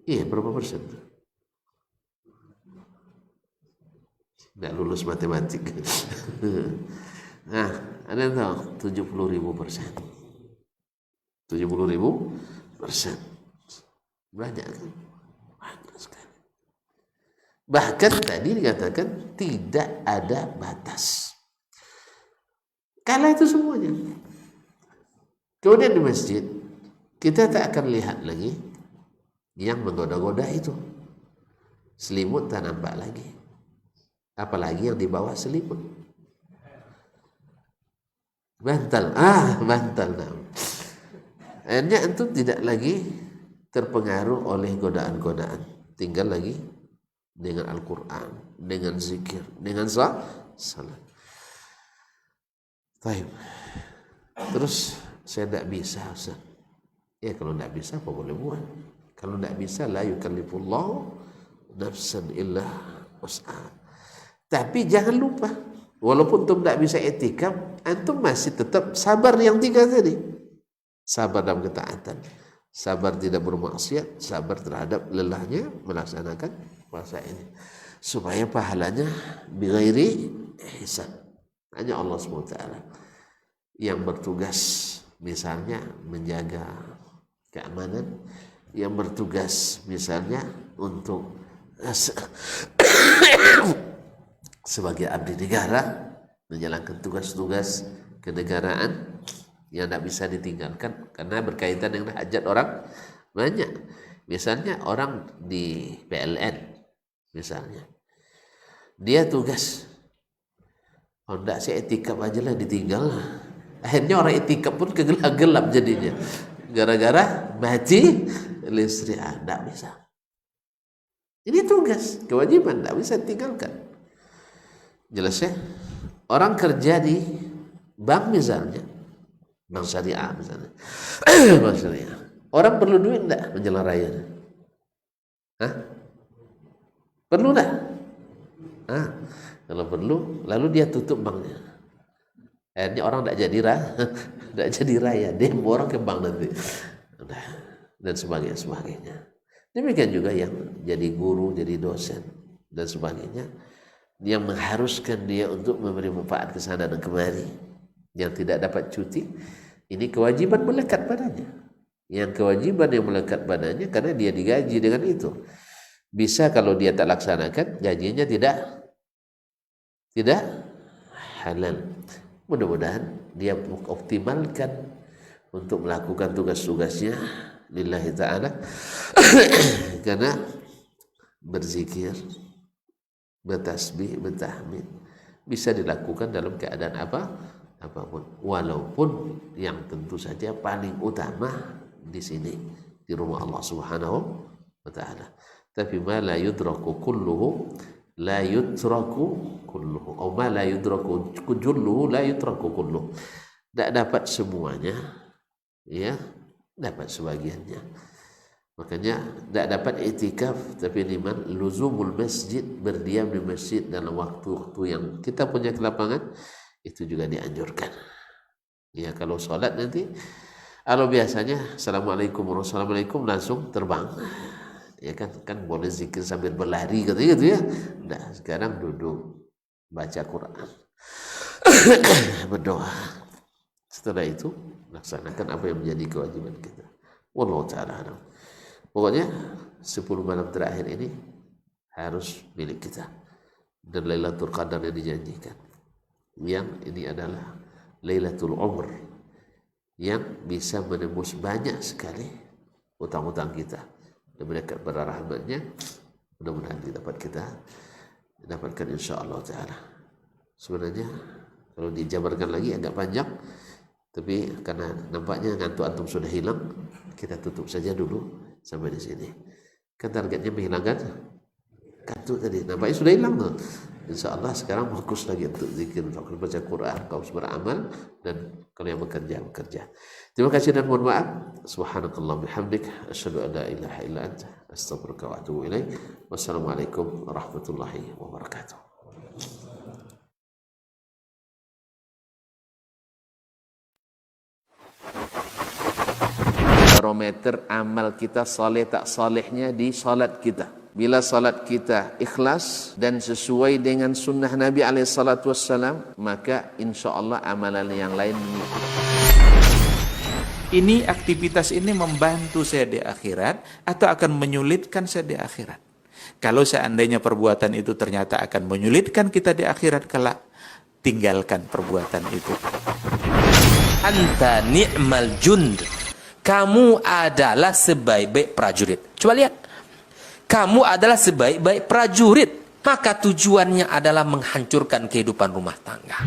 Iya, berapa persen? Nggak lulus matematik. Nah, ada yang tahu? 70.000%. 70.000%. Banyak kan? Banyak sekali. Bahkan tadi dikatakan tidak ada batas. Kala itu semuanya. Kemudian di masjid kita tak akan lihat lagi yang menggoda-goda itu. Selimut tak nampak lagi. Apalagi yang di bawah selimut. Bantal. Bantal. Akhirnya antum tidak lagi terpengaruh oleh godaan-godaan. Tinggal lagi dengan Al-Quran, dengan zikir, dengan salat. Baik. Terus saya tidak bisa, Ustaz. Ya kalau tidak bisa apa boleh buat. Kalau tidak bisa, la yukallifullahu nafsan illa wus'aha. Tapi jangan lupa, walaupun antum tidak bisa etikaf, antum masih tetap sabar yang tiga tadi. Sabar dalam ketaatan, sabar tidak bermaksiat, sabar terhadap lelahnya melaksanakan puasa ini, supaya pahalanya bighairi hisab. Hanya Allah SWT yang bertugas, misalnya menjaga keamanan, yang bertugas misalnya untuk sebagai abdi negara menjalankan tugas-tugas kenegaraan yang tidak bisa ditinggalkan karena berkaitan dengan hajat orang banyak. Misalnya orang di PLN, misalnya dia tugas, oh enggak, saya etikaf aja lah, ditinggal. Akhirnya orang etikaf pun kegelap-gelap jadinya, gara-gara mati listrik. Enggak bisa. Ini tugas, kewajiban, enggak bisa ditinggalkan. Jelas ya? Orang kerja di bank misalnya, bank syariah misalnya, bank syariah, orang perlu duit enggak menjelang raya? Perlu enggak? Kalau perlu, lalu dia tutup banknya. Akhirnya orang tidak jadi raya, dia orang ke bank nanti, dan sebagainya. Demikian juga yang jadi guru, jadi dosen, dan sebagainya, yang mengharuskan dia untuk memberi manfaat ke sana dan kemari, yang tidak dapat cuti, ini kewajiban melekat padanya. Yang kewajiban yang melekat padanya karena dia digaji dengan itu. Bisa kalau dia tak laksanakan, gajinya tidak halal. Mudah-mudahan dia optimalkan untuk melakukan tugas-tugasnya lillahi ta'ala. Karena berzikir, bertasbih, bertahmid bisa dilakukan dalam keadaan apapun. Walaupun yang tentu saja paling utama di sini, di rumah Allah Subhanahu wa ta'ala. Tapi ma la yudraku kulluhu la yutraku kulluhu, atau ma la yudraku julluhu la yutraku kulluhu. Tidak dapat semuanya, ya, dapat sebagiannya. Makanya tidak dapat itikaf, tapi liman luzumul masjid, berdiam di masjid dalam waktu-waktu yang kita punya kelapangan, itu juga dianjurkan. Ya, kalau sholat nanti, kalau biasanya assalamualaikum warahmatullahi wabarakatuh langsung terbang, ya kan boleh zikir sambil berlari gitu ya. Nah, sekarang duduk baca Quran, berdoa. Setelah itu laksanakan apa yang menjadi kewajiban kita. Wallahu ta'ala alam. Pokoknya 10 malam terakhir ini harus milik kita. Dan Lailatul Qadar yang dijanjikan, yang ini adalah Lailatul Umr, yang bisa menembus banyak sekali utang-utang kita dan mendekat pada rahmatnya. Mudah-mudahan kita dapatkan insyaAllah ta'ala. Sebenarnya kalau dijabarkan lagi agak panjang, tapi karena nampaknya ngantuk antum sudah hilang, kita tutup saja dulu sampai di sini. Kan targetnya menghilangkan kantuk tadi, nampaknya sudah hilang tuh. InsyaAllah sekarang fokus lagi untuk zikir, fokus baca Quran, fokus beramal, dan kalau yang bekerja. Terima kasih dan mohon maaf. Subhanakallah bihamdik, asyhadu an la ilaha illa anta, astaghfiruka wa atubu ilaik. Wassalamualaikum warahmatullahi wabarakatuh. Barometer amal kita saleh tak salehnya di salat kita. Bila salat kita ikhlas dan sesuai dengan sunnah Nabi SAW, maka insya Allah amalan yang lain mengikuti. Ini aktivitas ini membantu saya di akhirat atau akan menyulitkan saya di akhirat? Kalau seandainya perbuatan itu ternyata akan menyulitkan kita di akhirat kelak, tinggalkan perbuatan itu. Anta ni'mal jund. Kamu adalah sebaik-baik prajurit. Coba lihat. Kamu adalah sebaik-baik prajurit. Maka tujuannya adalah menghancurkan kehidupan rumah tangga.